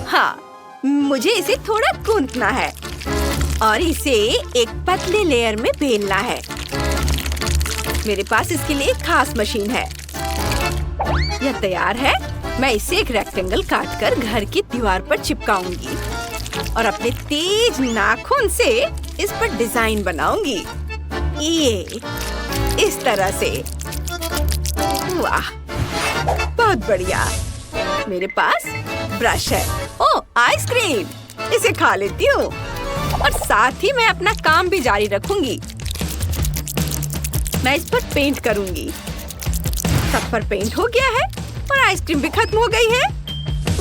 हाँ, मुझे इसे थोड़ा गूंथना है और इसे एक पतले लेयर में बेलना है। मेरे पास इसके लिए एक खास मशीन है। यह तैयार है। मैं इसे एक रेक्टेंगल काटकर घर की दीवार पर चिपकाऊंगी और अपने तेज नाखून से इस पर डिजाइन बनाऊंगी। ये इस तरह से। वाह, बहुत बढ़िया। मेरे पास ब्रश है। ओह, आइसक्रीम! इसे खा लेती हूँ और साथ ही मैं अपना काम भी जारी रखूंगी। मैं इस पर पेंट करूंगी। सब पर पेंट हो गया है और आइसक्रीम भी खत्म हो गई है।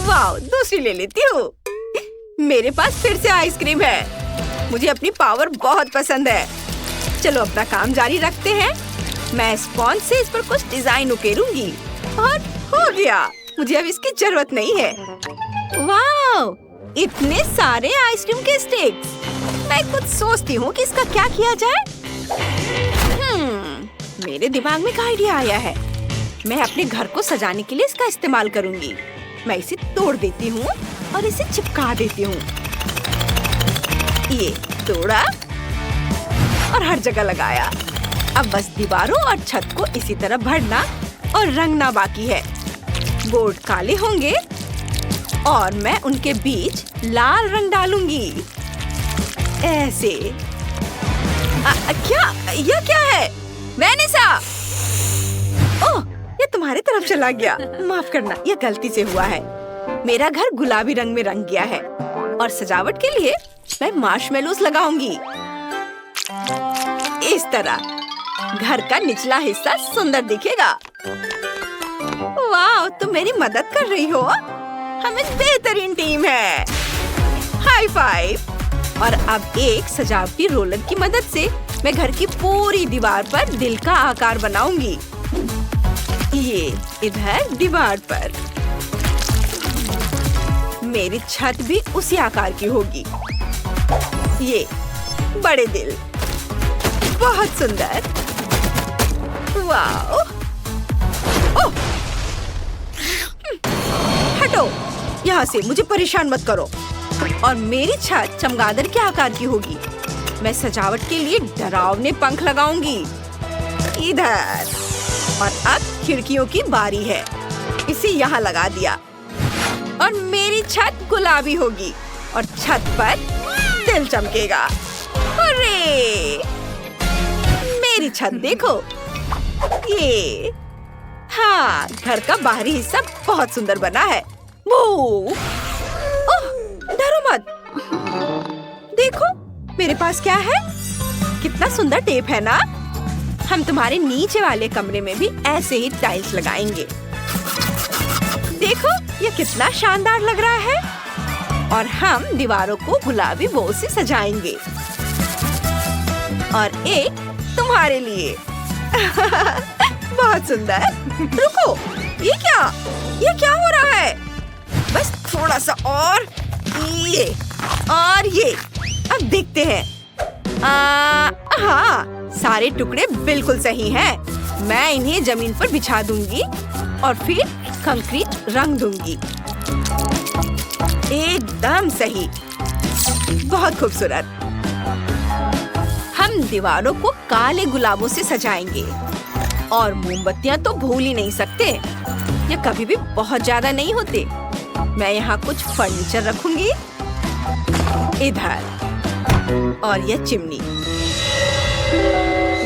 वाह, दूसरी ले लेती हूँ। मेरे पास फिर से आइसक्रीम है। मुझे अपनी पावर बहुत पसंद है। चलो अपना काम जारी रखते हैं। मैं स्पॉन्ज से इस पर कुछ डिजाइन उकेरूंगी और हो गया। मुझे अब इसकी जरूरत नहीं है। वाह, इतने सारे आइसक्रीम के स्टिक्स। मैं कुछ सोचती हूँ कि इसका क्या किया जाए। मेरे दिमाग में एक आइडिया आया है। मैं अपने घर को सजाने के लिए इसका इस्तेमाल करूंगी। मैं इसे तोड़ देती हूँ और इसे चिपका देती हूँ। ये तोड़ा और हर जगह लगाया। अब बस दीवारों और छत को इसी तरह भरना और रंगना बाकी है। बोर्ड काले होंगे और मैं उनके बीच लाल रंग डालूंगी। ऐसे। क्या? यह क्या है? वैनिसा! ओह, ये तुम्हारी तरफ चला गया। माफ करना, यह गलती से हुआ है। मेरा घर गुलाबी रंग में रंग गया है और सजावट के लिए मैं मार्शमेलोस लगाऊंगी। इस तरह घर का निचला हिस्सा सुंदर दिखेगा। वाह, तुम मेरी मदद कर रही हो। हम एक बेहतरीन टीम है। High five. और अब एक सजावटी रोलर की मदद से मैं घर की पूरी दीवार पर दिल का आकार बनाऊंगी। ये इधर दीवार पर। मेरी छत भी उसी आकार की होगी। ये बड़े दिल। बहुत सुंदर। वाह! ओह! हटो यहाँ से, मुझे परेशान मत करो। और मेरी छत चमगादड़ के आकार की होगी। मैं सजावट के लिए डरावने पंख लगाऊंगी। इधर। और अब खिड़कियों की बारी है। इसे यहाँ लगा दिया और मेरी छत गुलाबी होगी और छत पर दिल चमकेगा। अरे! मेरी छत देखो। ये। हाँ, घर का बाहरी हिस्सा बहुत सुंदर बना है। ओह, डरो मत। देखो मेरे पास क्या है। कितना सुंदर टेप है ना। हम तुम्हारे नीचे वाले कमरे में भी ऐसे ही टाइल्स लगाएंगे। देखो ये कितना शानदार लग रहा है। और हम दीवारों को गुलाबी बो से सजाएंगे। और एक तुम्हारे लिए। बहुत सुंदर। रुको, ये क्या हो रहा है? बस थोड़ा सा और ये अब देखते हैं। हाँ, सारे टुकड़े बिल्कुल सही हैं। मैं इन्हें जमीन पर बिछा दूंगी और फिर कंक्रीट रंग दूंगी। एकदम सही। बहुत खूबसूरत। हम दीवारों को काले गुलाबों से सजाएंगे और मोमबत्तियां तो भूल ही नहीं सकते। ये कभी भी बहुत ज्यादा नहीं होते। मैं यहाँ कुछ फर्नीचर रखूंगी। इधर। और यह चिमनी।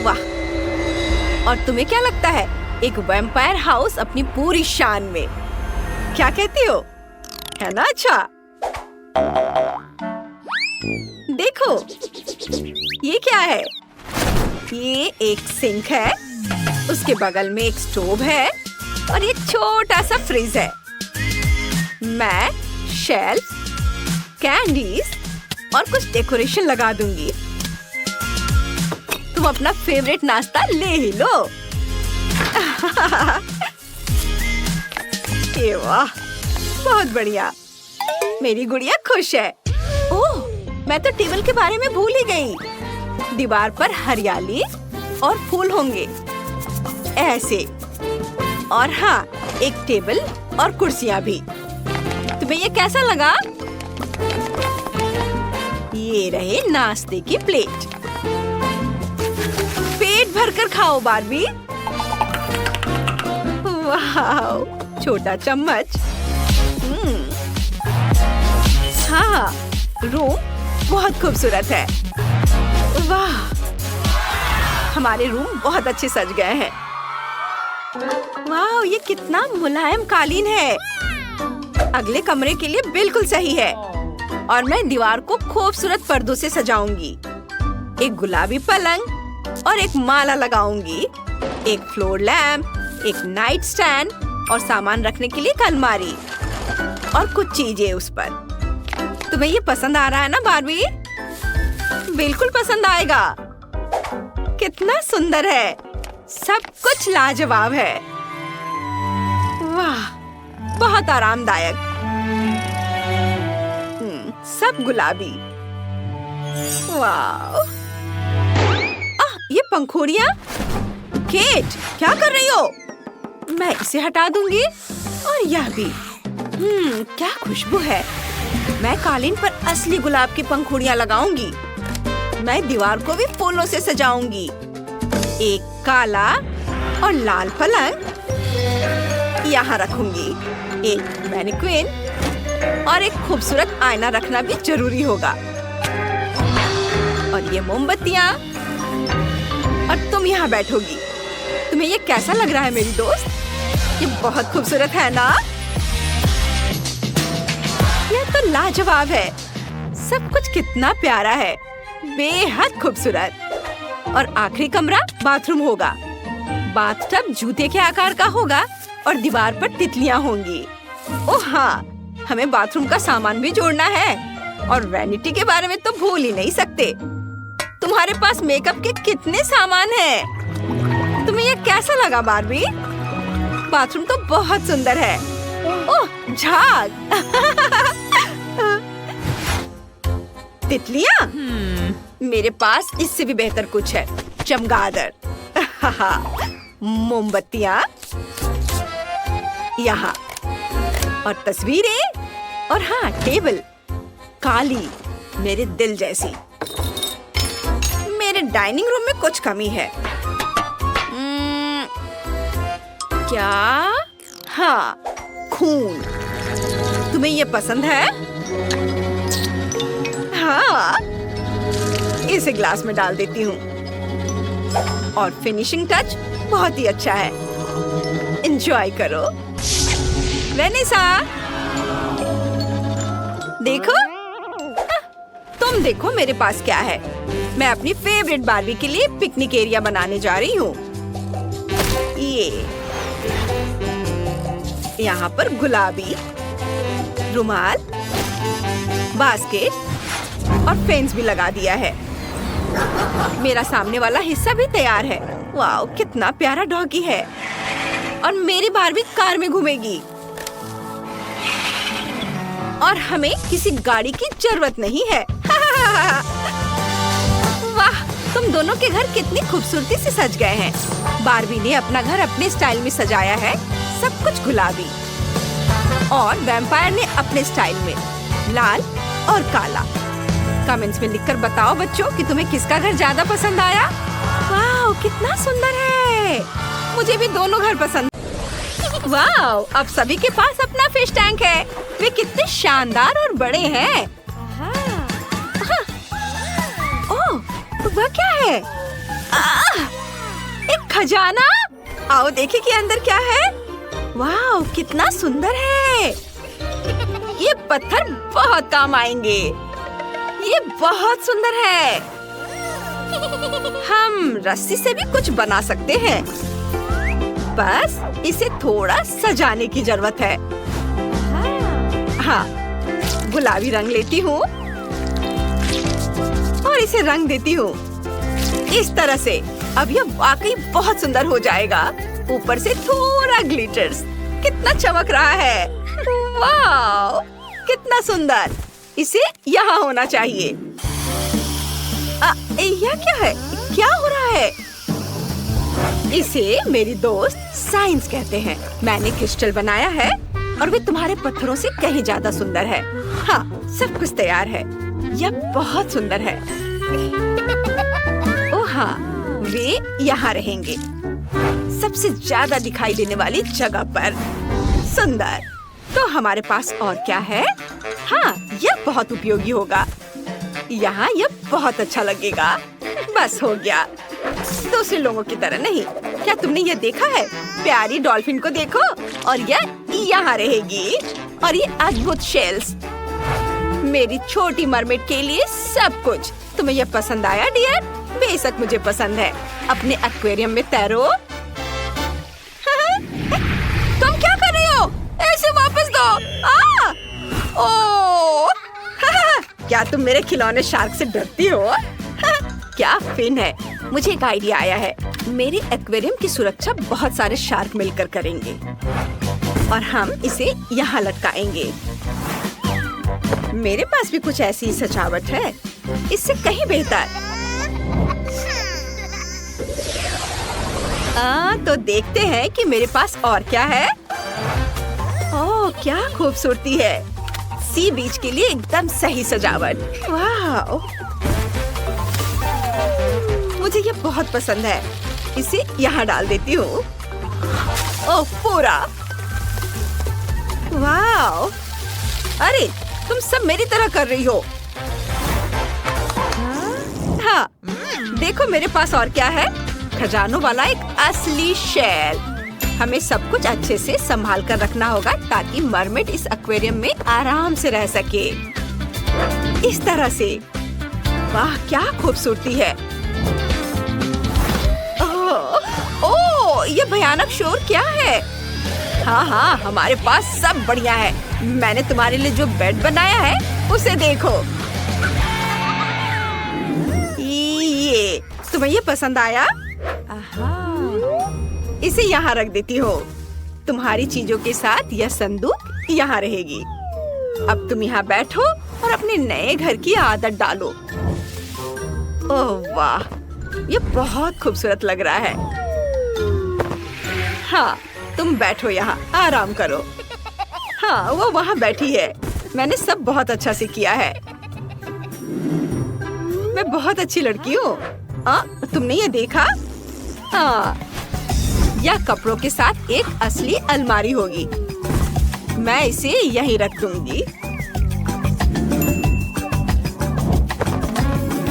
वाह! और तुम्हें क्या लगता है? एक वैम्पायर हाउस अपनी पूरी शान में। क्या कहती हो? है ना अच्छा? देखो, ये क्या है? ये एक सिंक है, उसके बगल में एक स्टोव है और एक छोटा सा फ्रिज है। मैं शेल्फ, कैंडीज और कुछ डेकोरेशन लगा दूंगी। तुम अपना फेवरेट नाश्ता ले ही लो। ये वाह, बहुत बढ़िया। मेरी गुड़िया खुश है। ओह, मैं तो टेबल के बारे में भूल ही गई। दीवार पर हरियाली और फूल होंगे। ऐसे। और हाँ, एक टेबल और कुर्सियाँ भी। तुम्हें ये कैसा लगा? ये रहे नाश्ते की प्लेट। पेट भरकर खाओ बार्बी। वाह, छोटा चम्मच। हाँ, रूम बहुत खूबसूरत है। वाह, हमारे रूम बहुत अच्छे सज गए हैं। वाह, ये कितना मुलायम कालीन है। अगले कमरे के लिए बिल्कुल सही है। और मैं दीवार को खूबसूरत पर्दों से सजाऊंगी। एक गुलाबी पलंग और एक माला लगाऊंगी। एक फ्लोर लैम्प, एक नाइट स्टैंड और सामान रखने के लिए एक अलमारी और कुछ चीजें उस पर। तुम्हें ये पसंद आ रहा है ना बार्बी? बिल्कुल पसंद आएगा। कितना सुंदर है। सब कुछ लाजवाब है। वाह, बहुत आरामदायक। सब गुलाबी। वाह, ये पंखुड़ियाँ। केट, क्या कर रही हो? मैं इसे हटा दूंगी और यह भी। क्या खुशबू है। मैं कालीन पर असली गुलाब की पंखुड़ियाँ लगाऊंगी। मैं दीवार को भी फूलों से सजाऊंगी। एक काला और लाल पलंग यहाँ रखूंगी। एक मैनीक्वीन और एक खूबसूरत आईना रखना भी जरूरी होगा। और ये मोमबत्तियाँ। और तुम यहाँ बैठोगी। तुम्हें ये कैसा लग रहा है मेरी दोस्त? ये बहुत खूबसूरत है ना? ये तो लाजवाब है। सब कुछ कितना प्यारा है, बेहद खूबसूरत। और आखिरी कमरा बाथरूम होगा। बाथटब जूते के आकार का होगा और दीवार पर तितलियाँ होंगी। ओह हाँ, हमें बाथरूम का सामान भी जोड़ना है। और वैनिटी के बारे में तो भूल ही नहीं सकते। तुम्हारे पास मेकअप के कितने सामान हैं। तुम्हें ये कैसा लगा बार्बी? बाथरूम तो बहुत सुंदर है। ओह, झाग। तितलियाँ? मेरे पास इससे भी बेहतर कुछ है। चमगादड़। मोमबत्तियाँ यहाँ और तस्वीरें। और हाँ, टेबल काली, मेरे दिल जैसी। मेरे डाइनिंग रूम में कुछ कमी है। क्या? हाँ, खून। तुम्हें ये पसंद है? हाँ, इसे ग्लास में डाल देती हूँ। और फिनिशिंग टच बहुत ही अच्छा है। एंजॉय करो। वेनिसा, देखो। तुम देखो मेरे पास क्या है। मैं अपनी फेवरेट बार्बी के लिए पिकनिक एरिया बनाने जा रही हूँ। ये यहाँ पर गुलाबी रुमाल, बास्केट और फेंस भी लगा दिया है। मेरा सामने वाला हिस्सा भी तैयार है। वाह, कितना प्यारा डॉगी है। और मेरी बार्बी कार में घूमेगी। और हमें किसी गाड़ी की जरूरत नहीं है। वाह, तुम दोनों के घर कितनी खूबसूरती से सज गए हैं। बार्बी ने अपना घर अपने स्टाइल में सजाया है। सब कुछ गुलाबी। और वैम्पायर ने अपने स्टाइल में लाल और काला। कमेंट्स में लिखकर बताओ बच्चों कि तुम्हें किसका घर ज्यादा पसंद आया। वाह, कितना सुंदर है। मुझे भी दोनों घर पसंद। वाह, अब सभी के पास अपना फिश टैंक है। वे कितने शानदार और बड़े हैं। ओह, वह क्या है? एक खजाना। आओ देखें कि अंदर क्या है। वाह, कितना सुंदर है। ये पत्थर बहुत काम आएंगे। ये बहुत सुंदर है। हम रस्सी से भी कुछ बना सकते हैं। बस इसे थोड़ा सजाने की जरूरत है। हाँ, गुलाबी रंग लेती हूँ और इसे रंग देती हूँ इस तरह से। अब यह वाकई बहुत सुंदर हो जाएगा। ऊपर से थोड़ा ग्लिटर्स। कितना चमक रहा है। वाह, कितना सुंदर। इसे यहाँ होना चाहिए। यह क्या है? क्या हो रहा है? इसे मेरी दोस्त साइंस कहते हैं। मैंने क्रिस्टल बनाया है और वे तुम्हारे पत्थरों से कहीं ज्यादा सुंदर है। हाँ, सब कुछ तैयार है। यह बहुत सुंदर है। ओह हाँ, वे यहाँ रहेंगे, सबसे ज्यादा दिखाई देने वाली जगह पर। सुंदर। तो हमारे पास और क्या है? हाँ, यह बहुत उपयोगी होगा। यहाँ यह बहुत अच्छा लगेगा। बस हो गया। दूसरे लोगों की तरह नहीं। क्या तुमने यह देखा है? प्यारी डॉल्फिन को देखो, और यह यहाँ रहेगी। और ये अद्भुत शेल्स, मेरी छोटी मरमेड के लिए सब कुछ। तुम्हें यह पसंद आया डियर? बेशक मुझे पसंद है। अपने एक्वेरियम में तैरो। तुम क्या कर रही हो? ऐसे वापस दो। ओह! क्या तुम मेरे खिलौने शार्क से डरती हो? क्या फिन है। मुझे एक आइडिया आया है। मेरे एक्वेरियम की सुरक्षा बहुत सारे शार्क मिलकर करेंगे और हम इसे यहाँ लटकाएंगे। मेरे पास भी कुछ ऐसी सजावट है, इससे कहीं बेहतर। तो देखते हैं कि मेरे पास और क्या है। ओह, क्या खूबसूरती है। सी बीच के लिए एकदम सही सजावट। वाह, मुझे ये बहुत पसंद है। इसे यहाँ डाल देती हूँ। ओह, पूरा। वाह, अरे तुम सब मेरी तरह कर रही हो। हाँ, देखो मेरे पास और क्या है। खजानों वाला एक असली शेल। हमें सब कुछ अच्छे से संभाल कर रखना होगा ताकि मरमेड इस एक्वेरियम में आराम से रह सके। इस तरह से। वाह, क्या खूबसूरती है। ओह, ये भयानक शोर क्या है? हाँ हाँ, हमारे पास सब बढ़िया है। मैंने तुम्हारे लिए जो बेड बनाया है उसे देखो। ये तुम्हें ये पसंद आया? इसे यहाँ रख देती हो। तुम्हारी चीजों के साथ यह संदूक यहाँ रहेगी। अब तुम यहाँ बैठो और अपने नए घर की आदत डालो। ओह वाह, ये बहुत खूबसूरत लग रहा है। हाँ, तुम बैठो यहाँ, आराम करो। हाँ, वो वहाँ बैठी है। मैंने सब बहुत अच्छा से किया है। मैं बहुत अच्छी लड़की हूँ। तुमने ये देखा? हाँ, यह कपड़ों के साथ एक असली अलमारी होगी। मैं इसे यहीं रख दूंगी।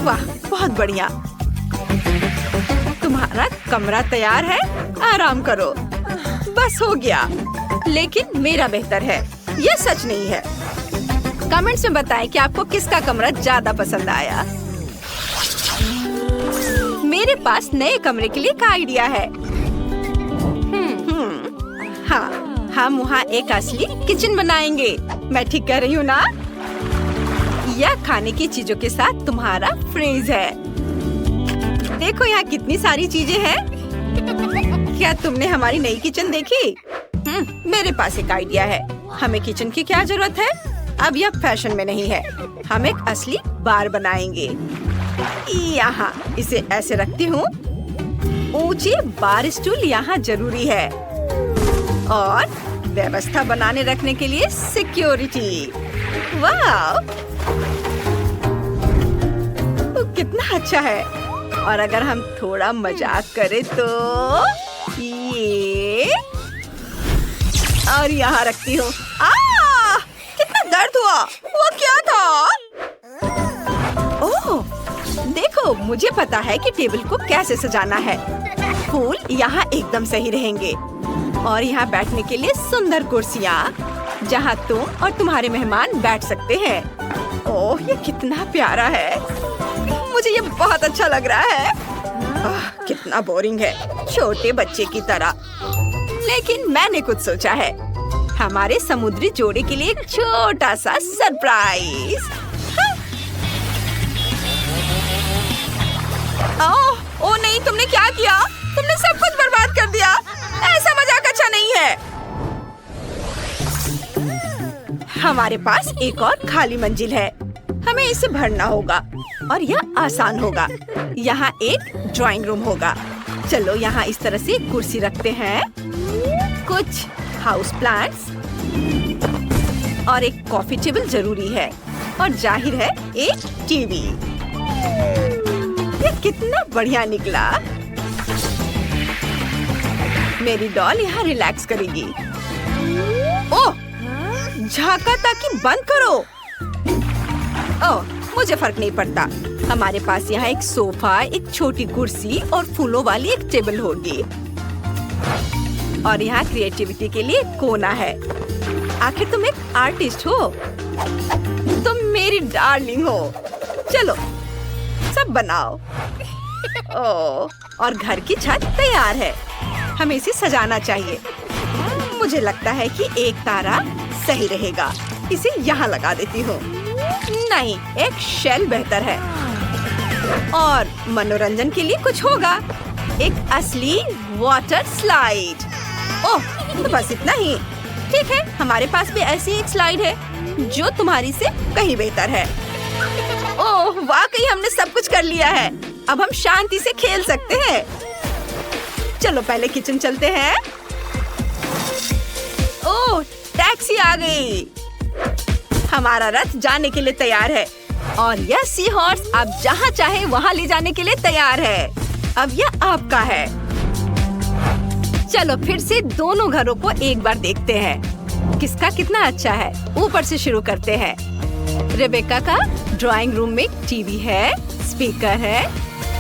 वाह, बहुत बढ़िया। तुम्हारा कमरा तैयार है, आराम करो। बस हो गया। लेकिन मेरा बेहतर है, यह सच नहीं है। कमेंट्स में बताएं कि आपको किसका कमरा ज्यादा पसंद आया। मेरे पास नए कमरे के लिए एक आइडिया है। हाँ, हम वहाँ एक असली किचन बनाएंगे। मैं ठीक कह रही हूँ ना? यह खाने की चीजों के साथ तुम्हारा फ्रिज है। देखो यहाँ कितनी सारी चीजें हैं। क्या तुमने हमारी नई किचन देखी? मेरे पास एक आइडिया है। हमें किचन की क्या जरूरत है? अब यह फैशन में नहीं है। हम एक असली बार बनाएंगे। यहाँ इसे ऐसे रखती हूँ। ऊंची बार स्टूल यहाँ जरूरी है और व्यवस्था बनाने रखने के लिए सिक्योरिटी। वाह, कितना अच्छा है। और अगर हम थोड़ा मजाक करें तो ये और यहाँ रखती हूँ। कितना दर्द हुआ। वो क्या था? ओह, देखो, मुझे पता है कि टेबल को कैसे सजाना है। फूल यहाँ एकदम सही रहेंगे और यहाँ बैठने के लिए सुंदर कुर्सियाँ जहाँ तुम और तुम्हारे मेहमान बैठ सकते हैं। ओह, ये कितना प्यारा है। मुझे ये बहुत अच्छा लग रहा है। कितना बोरिंग है, छोटे बच्चे की तरह। लेकिन मैंने कुछ सोचा है। हमारे समुद्री जोड़े के लिए एक छोटा सा सरप्राइज। ओह नहीं, तुमने क्या किया? तुमने सब कुछ बर्बाद कर दिया। ऐसा मजाक अच्छा नहीं है। हमारे पास एक और खाली मंजिल है। हमें इसे भरना होगा और यह आसान होगा। यहाँ एक ड्राइंग रूम होगा चलो यहाँ इस तरह से एक कुर्सी रखते हैं, कुछ हाउस प्लांट्स और एक कॉफी टेबल जरूरी है, और जाहिर है एक टीवी। ये कितना बढ़िया निकला। मेरी डॉल यहाँ रिलैक्स करेगी। ओह, झांका ताकि बंद करो। ओह, मुझे फर्क नहीं पड़ता। हमारे पास यहाँ एक सोफा, एक छोटी कुर्सी और फूलों वाली एक टेबल होगी। और यहाँ क्रिएटिविटी के लिए कोना है। आखिर तुम एक आर्टिस्ट हो, तुम मेरी डार्लिंग हो। चलो सब बनाओ। ओह, और घर की छत तैयार है। हमें इसे सजाना चाहिए। मुझे लगता है कि एक तारा सही रहेगा। इसे यहाँ लगा देती हूँ। नहीं, एक शेल बेहतर है। और मनोरंजन के लिए कुछ होगा, एक असली वाटर स्लाइड। ओह, तो बस इतना ही। ठीक है, हमारे पास भी ऐसी एक स्लाइड है जो तुम्हारी से कहीं बेहतर है। ओह, वाकई हमने सब कुछ कर लिया है। अब हम शांति से खेल सकते हैं। चलो पहले किचन चलते हैं। ओह, टैक्सी आ गई। हमारा रथ जाने के लिए तैयार है और यह सी हॉर्स आप जहाँ चाहे वहाँ ले जाने के लिए तैयार है। अब यह आपका है। चलो फिर से दोनों घरों को एक बार देखते हैं, किसका कितना अच्छा है। ऊपर से शुरू करते हैं। रेबेका का ड्राइंग रूम में टीवी है, स्पीकर है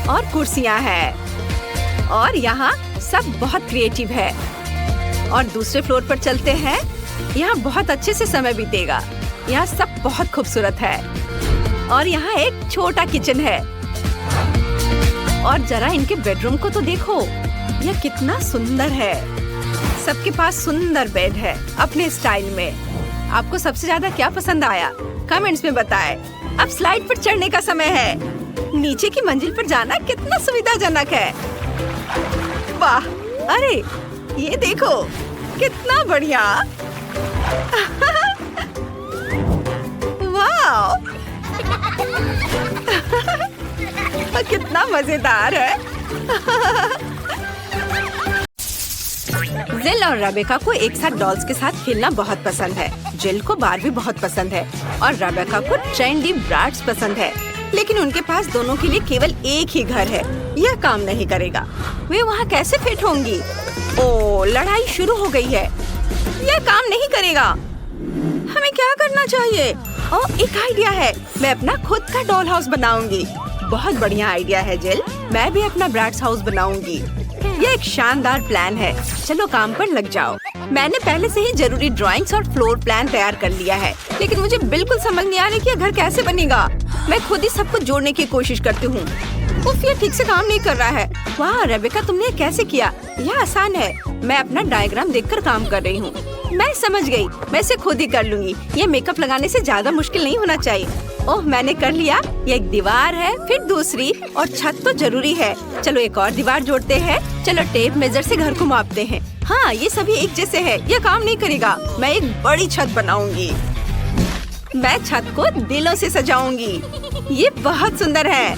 और कुर्सियाँ हैं। और यहाँ सब बहुत क्रिएटिव है। और दूसरे फ्लोर पर चलते हैं। यहाँ बहुत अच्छे से समय बीतेगा। यहाँ सब बहुत खूबसूरत है। और यहाँ एक छोटा किचन है। और जरा इनके बेडरूम को तो देखो, यह कितना सुंदर है। सबके पास सुंदर बेड है अपने स्टाइल में। आपको सबसे ज्यादा क्या पसंद आया, कमेंट्स में बताएं। अब स्लाइड पर चढ़ने का समय है। नीचे की मंजिल पर जाना कितना सुविधाजनक है। वाह, अरे ये देखो कितना बढ़िया। वाह, कितना मजेदार है। जिल और रेबेका को एक साथ डॉल्स के साथ खेलना बहुत पसंद है। जिल को बारबी बहुत पसंद है और रेबेका को ट्रेंडी ब्राड्स पसंद है। लेकिन उनके पास दोनों के लिए केवल एक ही घर है। यह काम नहीं करेगा। वे वहाँ कैसे फिट होंगी? ओह, लड़ाई शुरू हो गई है। यह काम नहीं करेगा। हमें क्या करना चाहिए? ओह, एक आइडिया है। मैं अपना खुद का डॉल हाउस बनाऊंगी। बहुत बढ़िया आइडिया है जिल। मैं भी अपना ब्राड्स हाउस बनाऊंगी। यह एक शानदार प्लान है। चलो काम पर लग जाओ। मैंने पहले से ही जरूरी ड्राइंग्स और फ्लोर प्लान तैयार कर लिया है, लेकिन मुझे बिल्कुल समझ नहीं आ रहा कि यह घर कैसे बनेगा। मैं खुद ही सब कुछ जोड़ने की कोशिश करती हूँ। उफ, ये ठीक से काम नहीं कर रहा है। वाह रेबेका, तुमने कैसे किया? यह आसान है। मैं अपना डायग्राम देखकर काम कर रही हूँ। मैं समझ गई। मैं इसे खुद ही कर लूंगी। ये मेकअप लगाने से ज्यादा मुश्किल नहीं होना चाहिए। ओह, मैंने कर लिया। ये एक दीवार है, फिर दूसरी और छत तो जरूरी है। चलो एक और दीवार जोड़ते हैं। चलो टेप मेजर से घर को मापते हैं। हाँ, ये सभी एक जैसे है। यह काम नहीं करेगा। मैं एक बड़ी छत बनाऊंगी। मैं छत को दिलों से सजाऊंगी। ये बहुत सुंदर है।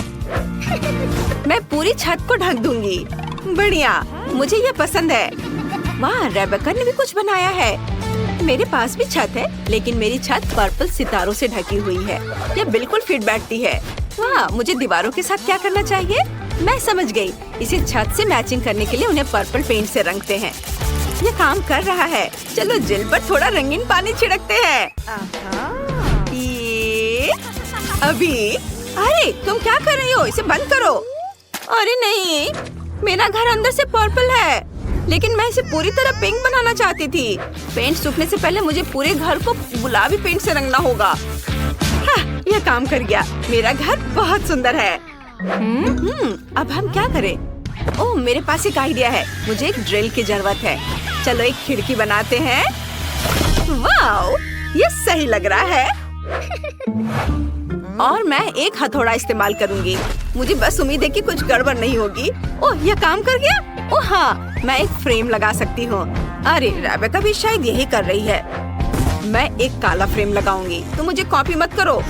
मैं पूरी छत को ढक दूंगी। बढ़िया, मुझे ये पसंद है। वाह, रेबेका ने भी कुछ बनाया है। मेरे पास भी छत है, लेकिन मेरी छत पर्पल सितारों से ढकी हुई है। यह बिल्कुल फिट बैठती है। वाह, मुझे दीवारों के साथ क्या करना चाहिए? मैं समझ गई। इसे छत से मैचिंग करने के लिए उन्हें पर्पल पेंट से रंगते हैं। ये काम कर रहा है। चलो जिल पर थोड़ा रंगीन पानी छिड़कते हैं। ये अभी। अरे तुम क्या कर रही हो? इसे बंद करो। अरे नहीं, मेरा घर अंदर से पर्पल है, लेकिन मैं इसे पूरी तरह पिंक बनाना चाहती थी। पेंट सूखने से पहले मुझे पूरे घर को गुलाबी पेंट से रंगना होगा। हाँ, यह काम कर गया। मेरा घर बहुत सुंदर है। अब हम क्या करें? ओह, मेरे पास एक आइडिया है। मुझे एक ड्रिल की जरूरत है। चलो एक खिड़की बनाते हैं। वाह, ये सही लग रहा है। और मैं एक हथौड़ा इस्तेमाल करूंगी। मुझे बस उम्मीद है कि कुछ गड़बड़ नहीं होगी। ओह, यह काम कर गया। ओह हाँ, मैं एक फ्रेम लगा सकती हूँ। अरे रेबेका भी शायद यही कर रही है। मैं एक काला फ्रेम लगाऊंगी, तो मुझे कॉपी मत करो।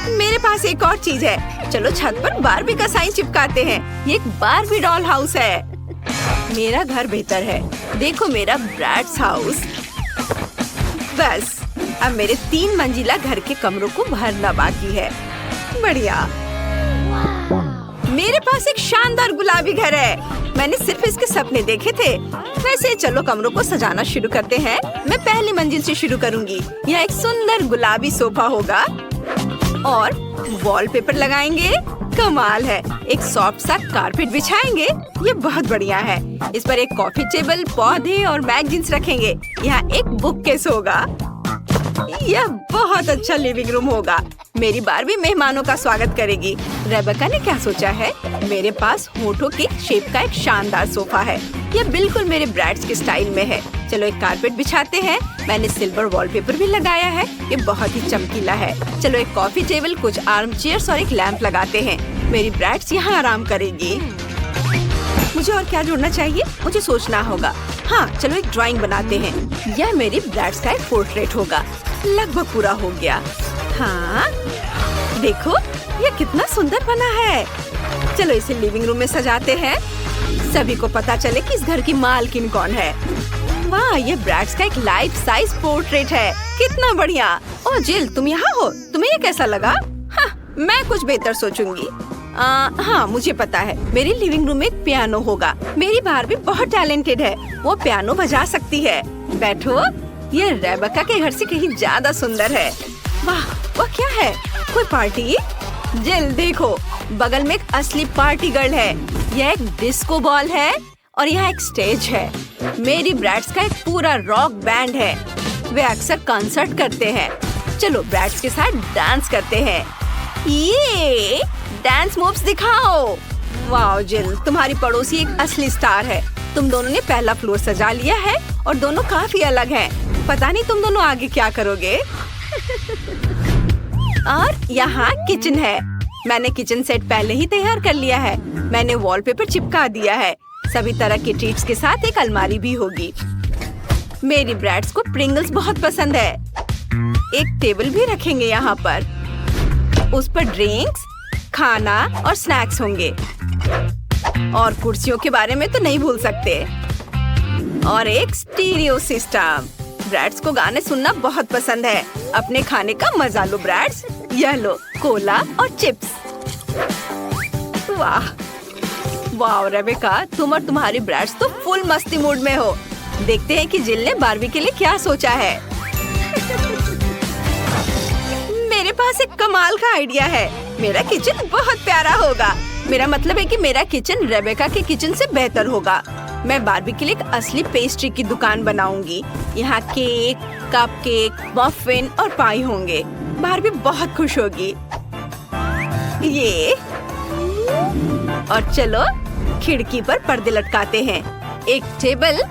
मेरे पास एक और चीज है। चलो छत पर बारबी का साइन चिपकाते हैं। ये एक बारबी डॉल हाउस है। मेरा घर बेहतर है। देखो मेरा ब्रैड्स हाउस। बस अब मेरे 3 मंजिला घर के कमरों को भरना बाकी है। बढ़िया। मेरे पास एक शानदार गुलाबी घर है। मैंने सिर्फ इसके सपने देखे थे। वैसे चलो कमरों को सजाना शुरू करते हैं। मैं पहली मंजिल से शुरू करूंगी। यहाँ एक सुंदर गुलाबी सोफा होगा और वॉलपेपर लगाएंगे। कमाल है। एक सॉफ्ट सा कारपेट बिछाएंगे। ये बहुत बढ़िया है। इस पर एक कॉफी टेबल, पौधे और मैगजीन्स रखेंगे। यहाँ एक बुक केस होगा। यह बहुत अच्छा लिविंग रूम होगा। मेरी बारबी मेहमानों का स्वागत करेगी। रेबेका ने क्या सोचा है? मेरे पास होठों के शेप का एक शानदार सोफा है। यह बिल्कुल मेरे ब्रैड्स के स्टाइल में है। चलो एक कारपेट बिछाते हैं। मैंने सिल्वर वॉलपेपर भी लगाया है। ये बहुत ही चमकीला है। चलो एक कॉफी टेबल, कुछ आर्म चेयर्स और एक लैंप लगाते हैं। मेरी ब्रैड्स यहाँ आराम करेगी। मुझे और क्या जोड़ना चाहिए? मुझे सोचना होगा। हाँ, चलो एक ड्राइंग बनाते हैं। यह मेरी ब्रैड्स का एक पोर्ट्रेट होगा। लगभग पूरा हो गया। हाँ, देखो ये कितना सुंदर बना है। चलो इसे लिविंग रूम में सजाते हैं। सभी को पता चले कि इस घर की मालकिन कौन है। वाह, ये ब्रैड्स का एक लाइफ साइज पोर्ट्रेट है। कितना बढ़िया। ओह जिल, तुम यहाँ हो? तुम्हें ये कैसा लगा? हाँ, मैं कुछ बेहतर सोचूंगी। हाँ, मुझे पता है। मेरी लिविंग रूम में एक पियानो होगा। मेरी बारबी बहुत टैलेंटेड है। वो पियानो बजा सकती है। बैठो। ये रेबेका के घर से कहीं ज्यादा सुंदर है। वाह, वो क्या है? कोई पार्टी? जिल देखो, बगल में एक असली पार्टी गर्ल है। यह एक डिस्को बॉल है और यहाँ एक स्टेज है। मेरी ब्रैड्स का एक पूरा रॉक बैंड है। वे अक्सर कंसर्ट करते हैं। चलो ब्रैड्स के साथ डांस करते हैं। ये डांस मूव्स दिखाओ। वाह जिल, तुम्हारी पड़ोसी एक असली स्टार है। तुम दोनों ने पहला फ्लोर सजा लिया है और दोनों काफी अलग हैं। पता नहीं तुम दोनों आगे क्या करोगे। और यहाँ किचन है। मैंने किचन सेट पहले ही तैयार कर लिया है। मैंने वॉलपेपर चिपका दिया है। सभी तरह के ट्रीट्स के साथ एक अलमारी भी होगी। मेरी ब्रैड्स को प्रिंगल्स बहुत पसंद है। एक टेबल भी रखेंगे यहाँ पर। उस पर ड्रिंक्स, खाना और स्नैक्स होंगे। और कुर्सियों के बारे में तो नहीं भूल सकते। और एक स्टीरियो सिस्टम। ब्रैड्स को गाने सुनना बहुत पसंद है। अपने खाने का मजा लो ब्रैड्स। यह लो कोला और चिप्स। वाह वाह रेबेका, तुम और तुम्हारी ब्रैड्स तो फुल मस्ती मूड में हो। देखते हैं कि जिल ने बारबी के लिए क्या सोचा है। मेरे पास एक कमाल का आइडिया है। मेरा किचन बहुत प्यारा होगा। मेरा मतलब है कि मेरा किचन रेबेका के किचन से बेहतर होगा। मैं बारबी के लिए एक असली पेस्ट्री की दुकान बनाऊंगी। यहाँ केक, कपकेक, मफिन और पाई होंगे। बारबी बहुत खुश होगी। ये और चलो खिड़की पर पर्दे लटकाते हैं। एक टेबल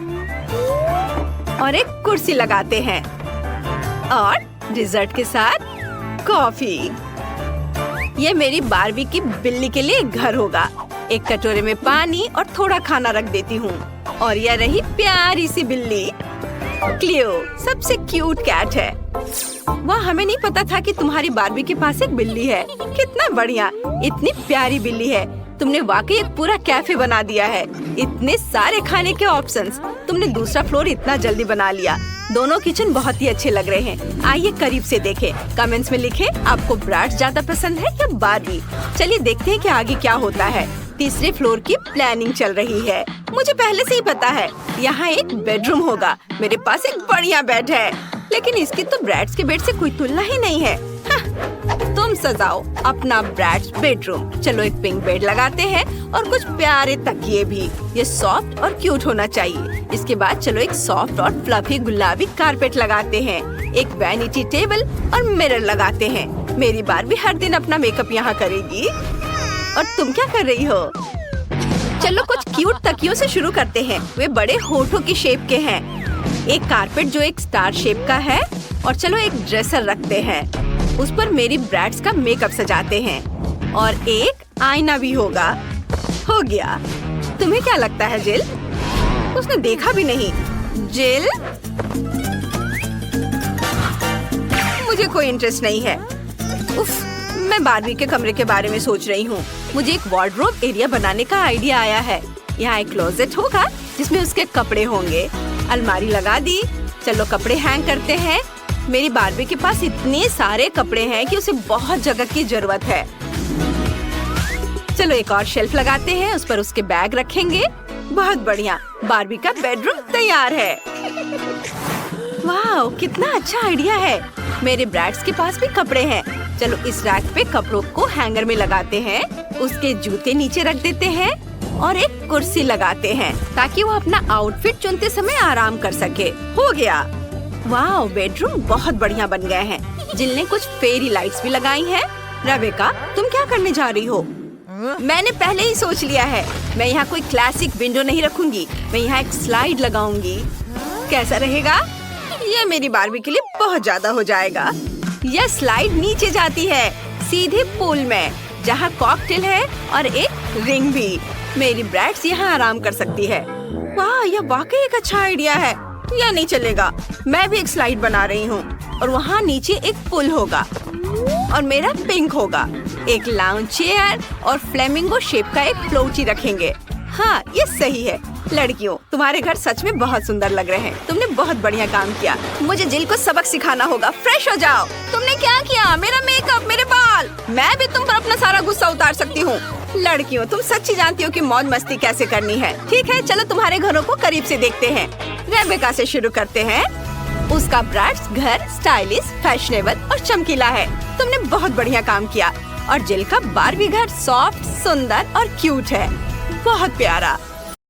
और एक कुर्सी लगाते हैं और डिजर्ट के साथ कॉफी। ये मेरी बारबी की बिल्ली के लिए घर होगा। एक कटोरे में पानी और थोड़ा खाना रख देती हूँ। और यह रही प्यारी सी बिल्ली क्लियो, सबसे क्यूट कैट है। वाह, हमें नहीं पता था कि तुम्हारी बारबी के पास एक बिल्ली है। कितना बढ़िया, इतनी प्यारी बिल्ली है। तुमने वाकई एक पूरा कैफे बना दिया है। इतने सारे खाने के ऑप्शंस। तुमने दूसरा फ्लोर इतना जल्दी बना लिया। दोनों किचन बहुत ही अच्छे लग रहे हैं। आइए करीब से देखें। कमेंट्स में लिखें आपको ब्रैड्स ज्यादा पसंद है या बारबी। चलिए देखते हैं कि आगे क्या होता है। तीसरे फ्लोर की प्लानिंग चल रही है। मुझे पहले से ही पता है यहाँ एक बेडरूम होगा। मेरे पास एक बढ़िया बेड है, लेकिन इसकी तो ब्रैड्स के बेड से कोई तुलना ही नहीं है। तुम सजाओ अपना ब्रैड्स बेडरूम। चलो एक पिंक बेड लगाते हैं और कुछ प्यारे तकिए भी। ये सॉफ्ट और क्यूट होना चाहिए। इसके बाद चलो एक सॉफ्ट और फ्लफी गुलाबी कारपेट लगाते हैं। एक वैनिटी टेबल और मिरर लगाते हैं। मेरी बारबी हर दिन अपना मेकअप यहाँ करेगी। और तुम क्या कर रही हो? चलो कुछ क्यूट तकियों से शुरू करते हैं। वे बड़े होठों की शेप के हैं। एक कारपेट जो एक स्टार शेप का है। और चलो एक ड्रेसर रखते हैं। उस पर मेरी ब्रैड्स का मेकअप सजाते हैं। और एक आईना भी होगा। हो गया। तुम्हें क्या लगता है जिल? उसने देखा भी नहीं। जिल, मुझे कोई इंटरेस्ट नहीं है। उफ, मैं बारबी के कमरे के बारे में सोच रही हूँ। मुझे एक वार्डरोब एरिया बनाने का आइडिया आया है। यहाँ एक क्लोजेट होगा जिसमें उसके कपड़े होंगे। अलमारी लगा दी। चलो कपड़े हैंग करते हैं। मेरी बार्बी के पास इतने सारे कपड़े हैं कि उसे बहुत जगह की जरूरत है। चलो एक और शेल्फ लगाते हैं, उस पर उसके बैग रखेंगे। बहुत बढ़िया, बार्बी का बेडरूम तैयार है। वाह, कितना अच्छा आइडिया है। मेरे ब्रैड्स के पास भी कपड़े हैं। चलो इस रैक पे कपड़ों को हैंगर में लगाते हैं, उसके जूते नीचे रख देते हैं और एक कुर्सी लगाते हैं ताकि वो अपना आउटफिट चुनते समय आराम कर सके। हो गया। वाह, बेडरूम बहुत बढ़िया बन गए हैं। जिल ने कुछ फेरी लाइट्स भी लगाई हैं। रेबेका, तुम क्या करने जा रही हो? मैंने पहले ही सोच लिया है। मैं यहाँ कोई क्लासिक विंडो नहीं रखूंगी, मैं यहाँ एक स्लाइड लगाऊंगी। कैसा रहेगा? ये मेरी बार्बी के लिए बहुत ज्यादा हो जाएगा। यह स्लाइड नीचे जाती है सीधे पूल में, जहाँ कॉकटेल है और एक रिंग भी। मेरी ब्रैड्स यहाँ आराम कर सकती है। वाह, यह वाकई एक अच्छा आइडिया है। यह नहीं चलेगा। मैं भी एक स्लाइड बना रही हूँ और वहाँ नीचे एक पुल होगा और मेरा पिंक होगा। एक लाउंज चेयर और फ्लेमिंगो शेप का एक फ्लोटी रखेंगे। हाँ, ये सही है। लड़कियों, तुम्हारे घर सच में बहुत सुंदर लग रहे हैं। तुमने बहुत बढ़िया काम किया। मुझे जिल को सबक सिखाना होगा। फ्रेश हो जाओ। तुमने क्या किया? मेरा मेकअप, मेरे बाल। मैं भी तुम पर अपना सारा गुस्सा उतार सकती हूँ। लड़कियों, तुम सच्ची जानती हो कि मौज मस्ती कैसे करनी है। ठीक है, चलो तुम्हारे घरों को करीब से देखते हैं। रेबेका से शुरू करते हैं। उसका ब्रैड्स घर स्टाइलिश, फैशनेबल और चमकीला है। तुमने बहुत बढ़िया काम किया। और जिल का बार्बी घर सॉफ्ट, सुंदर और क्यूट है। बहुत प्यारा।